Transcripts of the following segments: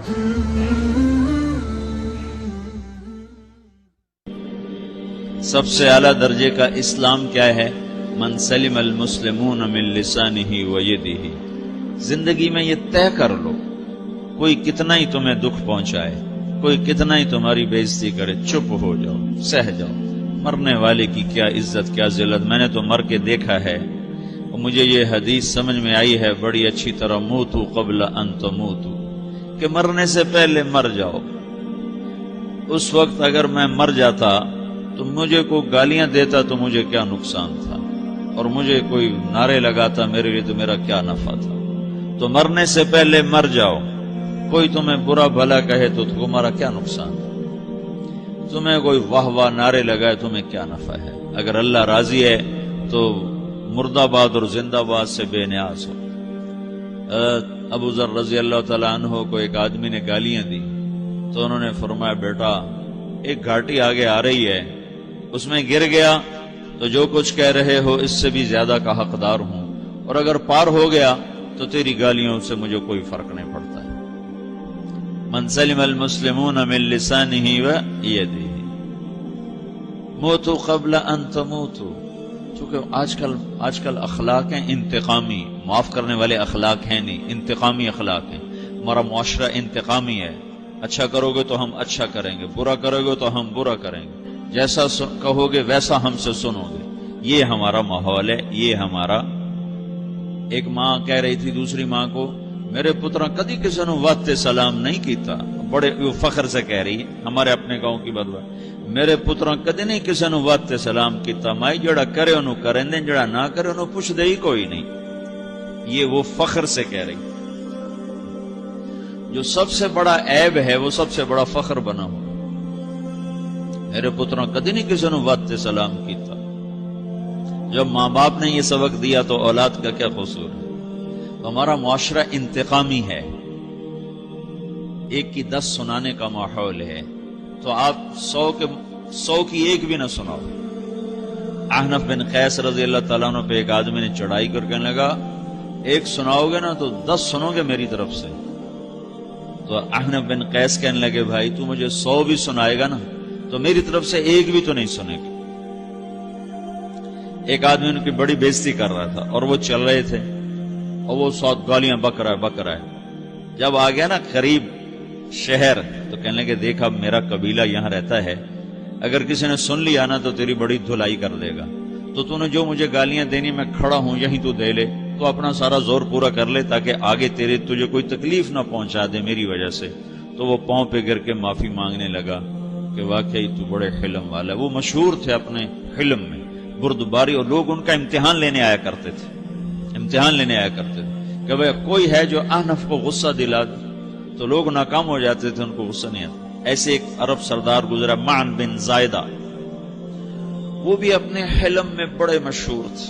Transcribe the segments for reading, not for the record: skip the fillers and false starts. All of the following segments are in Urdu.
سب سے اعلیٰ درجے کا اسلام کیا ہے؟ من سلم المسلمون من لسانہ و یدہ۔ زندگی میں یہ طے کر لو، کوئی کتنا ہی تمہیں دکھ پہنچائے، کوئی کتنا ہی تمہاری بےعزتی کرے، چپ ہو جاؤ، سہ جاؤ۔ مرنے والے کی کیا عزت، کیا ذلت، میں نے تو مر کے دیکھا ہے، اور مجھے یہ حدیث سمجھ میں آئی ہے بڑی اچھی طرح، موتوا قبل ان تموتوا، کہ مرنے سے پہلے مر جاؤ۔ اس وقت اگر میں مر جاتا تو مجھے کوئی گالیاں دیتا تو مجھے کیا نقصان تھا، اور مجھے کوئی نعرے لگاتا میرے لیے تو میرا کیا نفع تھا۔ تو مرنے سے پہلے مر جاؤ۔ کوئی تمہیں برا بھلا کہے تو تمہارا کیا نقصان ہے، تمہیں کوئی واہ واہ نعرے لگائے تمہیں کیا نفع ہے۔ اگر اللہ راضی ہے تو مردہ باد اور زندہ باد سے بے نیاز ہو۔ ابو ذر رضی اللہ تعالیٰ عنہ کو ایک آدمی نے گالیاں دی تو انہوں نے فرمایا، بیٹا ایک گھاٹی آگے آ رہی ہے، اس میں گر گیا تو جو کچھ کہہ رہے ہو اس سے بھی زیادہ کا حقدار ہوں، اور اگر پار ہو گیا تو تیری گالیوں سے مجھے کوئی فرق نہیں پڑتا ہے۔ من سلم المسلمون من لسانہ و یدہ موتوا قبل ان تموتوا۔ چونکہ آج کل اخلاق ہیں انتقامی، معاف کرنے والے اخلاق ہیں نہیں، انتقامی اخلاق ہیں۔ ہمارا معاشرہ انتقامی ہے، اچھا کرو گے تو ہم اچھا کریں گے، برا کرو گے تو ہم برا کریں گے، جیسا کہو گے ویسا ہم سے سنو گے۔ یہ ہمارا ماحول ہے، یہ ہمارا۔ ایک ماں کہہ رہی تھی دوسری ماں کو، میرے پترا کدی کسی نے وقت سلام نہیں کیتا، بڑے فخر سے کہہ رہی ہے، ہمارے اپنے گاؤں کی بات، میرے پترا کدی نہیں کسی نے وقت سلام کیتا، مائی جڑا کرے انہوں کریں دیں، جڑا نہ کرے انہوں پوچھ دے ہی کوئی نہیں۔ یہ وہ فخر سے کہہ رہی۔ جو سب سے بڑا عیب ہے وہ سب سے بڑا فخر بنا ہو۔ میرے پترا کدی نہیں کسی نے وقت سلام کیتا۔ جب ماں باپ نے یہ سبق دیا تو اولاد کا کیا قصور ہے؟ ہمارا معاشرہ انتقامی ہے، ایک کی 10 سنانے کا ماحول ہے، تو آپ 100 کی ایک بھی نہ سناؤ۔ احنف بن قیس رضی اللہ تعالیٰ عنہ پہ ایک آدمی نے چڑھائی کر کہنے لگا، ایک سناؤ گے نا تو 10 سنو گے میری طرف سے۔ تو احنف بن قیس کہنے لگے، بھائی تو مجھے 100 بھی سنائے گا نا تو میری طرف سے ایک بھی تو نہیں سنے گا۔ ایک آدمی ان کی بڑی بےزتی کر رہا تھا اور وہ چل رہے تھے، اور وہ 100 گالیاں بک رہا ہے۔ جب آ گیا نا قریب شہر تو کہنے لگے، دیکھا میرا قبیلہ یہاں رہتا ہے، اگر کسی نے سن لیا نا تو تیری بڑی دھلائی کر دے گا، تو نے جو مجھے گالیاں دینی میں کھڑا ہوں یہیں تو دے لے، تو اپنا سارا زور پورا کر لے تاکہ آگے تجھے کوئی تکلیف نہ پہنچا دے میری وجہ سے۔ تو وہ پاؤں پہ گر کے معافی مانگنے لگا کہ واقعی تو بڑے حلم والا ہے۔ وہ مشہور تھے اپنے حلم میں، بردباری، اور لوگ ان کا امتحان لینے آیا کرتے تھے کہ بھئی کوئی ہے جو احنف کو غصہ دلا دے، تو لوگ ناکام ہو جاتے تھے، ان کو غصہ نہیں آتا۔ ایسے ایک عرب سردار گزرا، معن بن زائدہ، وہ بھی اپنے حلم میں بڑے مشہور تھے۔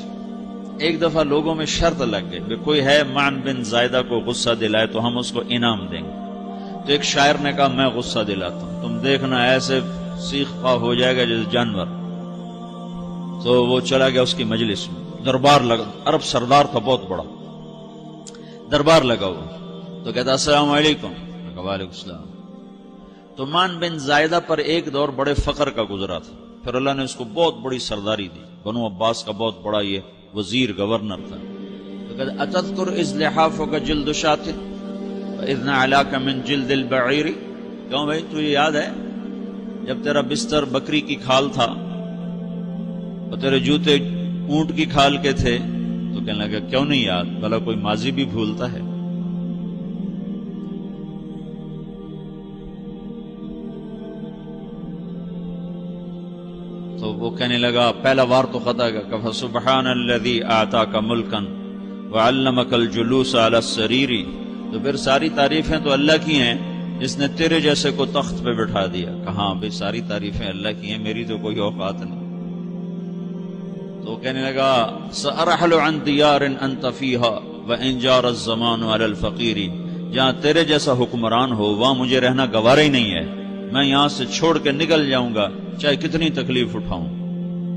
ایک دفعہ لوگوں میں شرط لگ گئی کہ کوئی ہے معن بن زائدہ کو غصہ دلائے تو ہم اس کو انعام دیں گے۔ تو ایک شاعر نے کہا، میں غصہ دلاتا ہوں، تم دیکھنا ایسے سیخ پا ہو جائے گا جیسے جانور۔ تو وہ چلا گیا اس کی مجلس میں، دربار لگا، عرب سردار تھا بہت بڑا، دربار لگا ہوا، تو کہتا السلام علیکم، وعلیکم السلام۔ تو معن بن زائدہ پر ایک دور بڑے فقر کا گزرا تھا، پھر اللہ نے اس کو بہت بڑی سرداری دی، بنو عباس کا بہت بڑا یہ وزیر گورنر تھا۔ تو کہتا اتذکر اذ لحافک جلد شاۃ واذ نعلاک من جلد البعیر، کیوں بھائی تجھے یاد ہے جب تیرا بستر بکری کی کھال تھا اور تیرے جوتے اونٹ کی کھال کے تھے؟ تو کہنے لگا کیوں نہیں یاد، بھلا کوئی ماضی بھی بھولتا ہے؟ تو وہ کہنے لگا، پہلا وار تو خطا کا، فسبحان الذی اعطاک ملکا وعلمک الجلوس علی السریر، تو پھر ساری تعریفیں تو اللہ کی ہیں جس نے تیرے جیسے کو تخت پہ بٹھا دیا۔ کہاں بھئی ساری تعریفیں اللہ کی ہیں، میری تو کوئی اوقات نہیں۔ تو کہنے لگا، سأرحل عن دیار انت فیہا وان جار الزمان علی الفقیر، جہاں تیرے جیسا حکمران ہو وہاں مجھے رہنا گوارا ہی نہیں ہے، میں یہاں سے چھوڑ کے نکل جاؤں گا چاہے کتنی تکلیف اٹھاؤں۔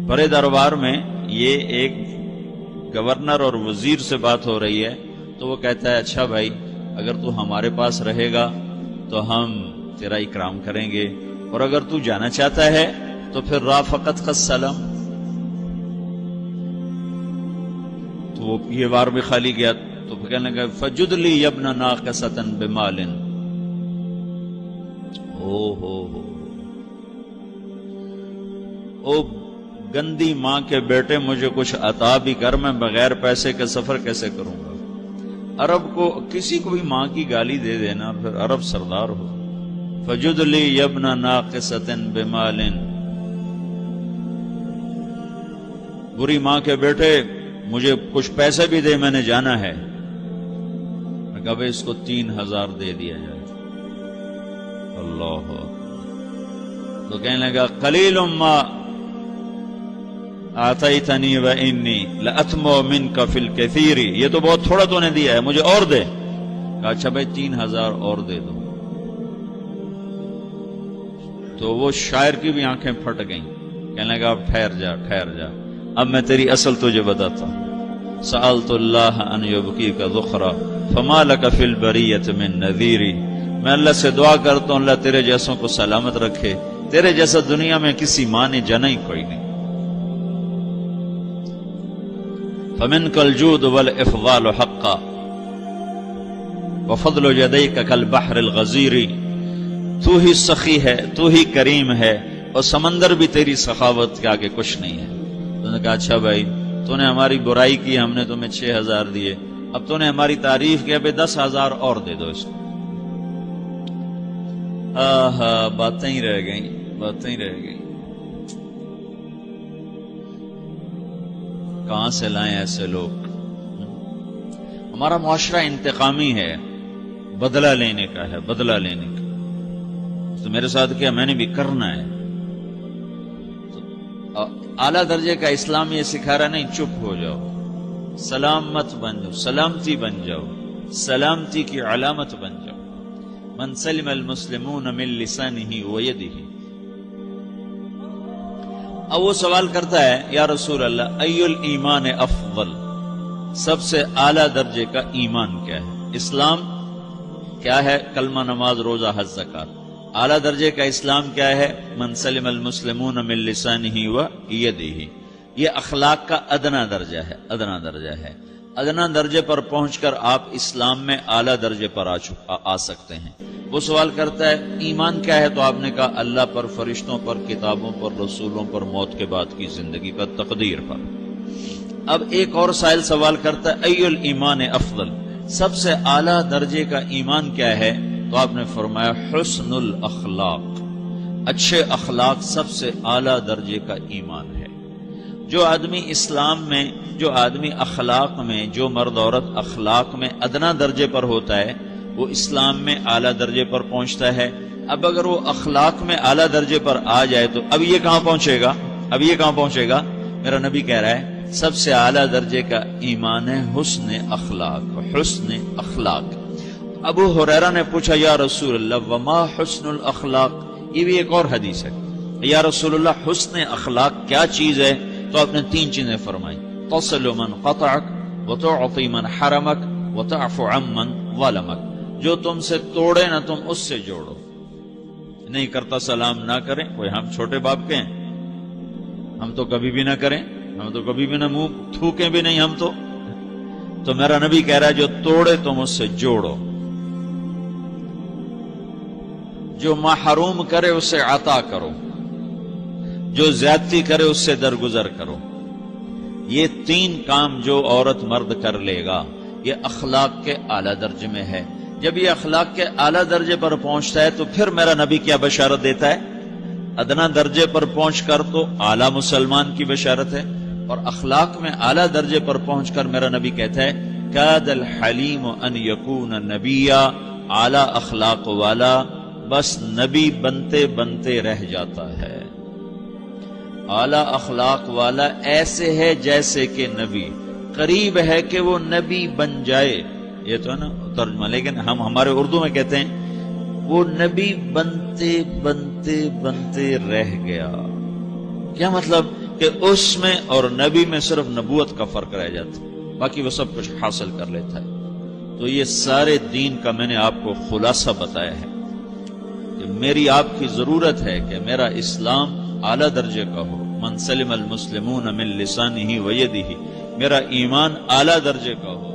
بڑے دربار میں یہ ایک گورنر اور وزیر سے بات ہو رہی ہے، تو وہ کہتا ہے، اچھا بھائی اگر تو ہمارے پاس رہے گا تو ہم تیرا اکرام کریں گے، اور اگر تو جانا چاہتا ہے تو پھر رافقت کا سلام. تو وہ یہ بار بھی خالی گیا تو کہنے لگا فجد لی ابن ناقصۃ بمال. او گندی ماں کے بیٹے مجھے کچھ عطا بھی کر، میں بغیر پیسے کے سفر کیسے کروں گا. عرب کو کسی کو بھی ماں کی گالی دے دینا پھر عرب سردار ہو. فجد لی ابن ناقصۃ بمال. بری ماں کے بیٹے مجھے کچھ پیسے بھی دے، میں نے جانا ہے. میں کہا اس کو 3000 دے دیا جائے. اللہ تو کہنے لگا قلیل ما آتیتنی و انی لأتمو منک فی الکثیر. یہ تو بہت تھوڑا تو نے دیا ہے، مجھے اور دے. کہا اچھا بھائی 3000 اور دے دو. تو وہ شاعر کی بھی آنکھیں پھٹ گئیں. کہنے لگا اب ٹھہر جا ٹھہر جا، اب میں تیری اصل تجھے بتاتا ہوں. سألت اللہ ان یبکیک ذخرا فما لک فی البریۃ من نذیری. میں اللہ سے دعا کرتا ہوں اللہ تیرے جیسوں کو سلامت رکھے، تیرے جیسا دنیا میں کسی ماں نے جنا ہی کوئی نہیں. فمنک الجود والافضال حقا وفضل یدیک کالبحر الغزیر. تو ہی سخی ہے، تو ہی کریم ہے، اور سمندر بھی تیری سخاوت کے آگے کچھ نہیں ہے. تو نے کہا اچھا بھائی تو نے ہماری برائی کی، ہم نے تمہیں 6000 دیے، اب تو نے ہماری تعریف کی، اب 10,000 اور دے دو اس کو. باتیں ہی رہ گئیں، باتیں ہی رہ گئیں. کہاں سے لائیں ایسے لوگ؟ ہمارا معاشرہ انتقامی ہے، بدلہ لینے کا ہے، بدلہ لینے کا. تو میرے ساتھ کیا میں نے بھی کرنا ہے. تو اعلیٰ درجے کا اسلام یہ سکھا رہا نہیں چپ ہو جاؤ، سلام مت بن جاؤ، سلامتی بن جاؤ، سلامتی کی علامت بن جاؤ. من سلم المسلمون من لسانه ویدہ. اب وہ سوال کرتا ہے یا رسول اللہ ای الایمان افضل، سب سے اعلیٰ درجے کا ایمان کیا ہے؟ اسلام کیا ہے؟ کلمہ، نماز، روزہ، حج، زکات. اعلیٰ درجے کا اسلام کیا ہے؟ من سلم المسلمون من لسانہ ویدہ. یہ اخلاق کا ادنا درجہ ہے، ادنا درجہ ہے. ادنا درجے پر پہنچ کر آپ اسلام میں اعلیٰ درجے پر آ سکتے ہیں. وہ سوال کرتا ہے ایمان کیا ہے؟ تو آپ نے کہا اللہ پر، فرشتوں پر، کتابوں پر، رسولوں پر، موت کے بعد کی زندگی پر، تقدیر پر. اب ایک اور سائل سوال کرتا ہے ای الایمان افضل، سب سے اعلیٰ درجے کا ایمان کیا ہے؟ تو آپ نے فرمایا حسن الاخلاق، اچھے اخلاق سب سے اعلیٰ درجے کا ایمان ہے. جو آدمی اسلام میں، جو آدمی اخلاق میں، جو مرد عورت اخلاق میں ادنا درجے پر ہوتا ہے وہ اسلام میں اعلیٰ درجے پر پہنچتا ہے. اب اگر وہ اخلاق میں اعلیٰ درجے پر آ جائے تو اب یہ کہاں پہنچے گا؟ اب یہ کہاں پہنچے گا؟ میرا نبی کہہ رہا ہے سب سے اعلیٰ درجے کا ایمان ہے حسن اخلاق، حسن اخلاق. ابو ہریرہ نے پوچھا یا رسول اللہ وما حسن الاخلاق. یہ بھی ایک اور حدیث ہے. یا رسول اللہ حسن اخلاق کیا چیز ہے؟ تو آپ نے 3 چیزیں فرمائی. تصل من قطعک وتعطی من حرمک وتعفو عمن ظلمک. جو تم سے توڑے نہ تم اس سے جوڑو. نہیں کرتا سلام نہ کریں. کوئی ہم چھوٹے باپ کے ہیں؟ ہم تو کبھی بھی نہ کریں، ہم تو کبھی بھی نہ منہ تھوکیں بھی نہیں ہم تو میرا نبی کہہ رہا ہے جو توڑے تم اس سے جوڑو، جو محروم کرے اس سے عطا کرو، جو زیادتی کرے اس سے درگزر کرو. یہ 3 کام جو عورت مرد کر لے گا یہ اخلاق کے اعلیٰ درجے میں ہے. جب یہ اخلاق کے اعلیٰ درجے پر پہنچتا ہے تو پھر میرا نبی کیا بشارت دیتا ہے؟ ادنا درجے پر پہنچ کر تو اعلیٰ مسلمان کی بشارت ہے، اور اخلاق میں اعلیٰ درجے پر پہنچ کر میرا نبی کہتا ہے کاد الحلیم ان یکون نبیا. اعلیٰ اخلاق والا بس نبی بنتے بنتے رہ جاتا ہے. اعلیٰ اخلاق والا ایسے ہے جیسے کہ نبی، قریب ہے کہ وہ نبی بن جائے. یہ تو ہے نا ترجمہ، لیکن ہم ہمارے اردو میں کہتے ہیں وہ نبی بنتے بنتے بنتے رہ گیا. کیا مطلب؟ کہ اس میں اور نبی میں صرف نبوت کا فرق رہ جاتا، باقی وہ سب کچھ حاصل کر لیتا ہے. تو یہ سارے دین کا میں نے آپ کو خلاصہ بتایا ہے. کہ میری آپ کی ضرورت ہے کہ میرا اسلام اعلیٰ درجے کا ہو. من سلم المسلمون من لسانہ و یدہ، میرا ایمان اعلیٰ درجے کا ہو.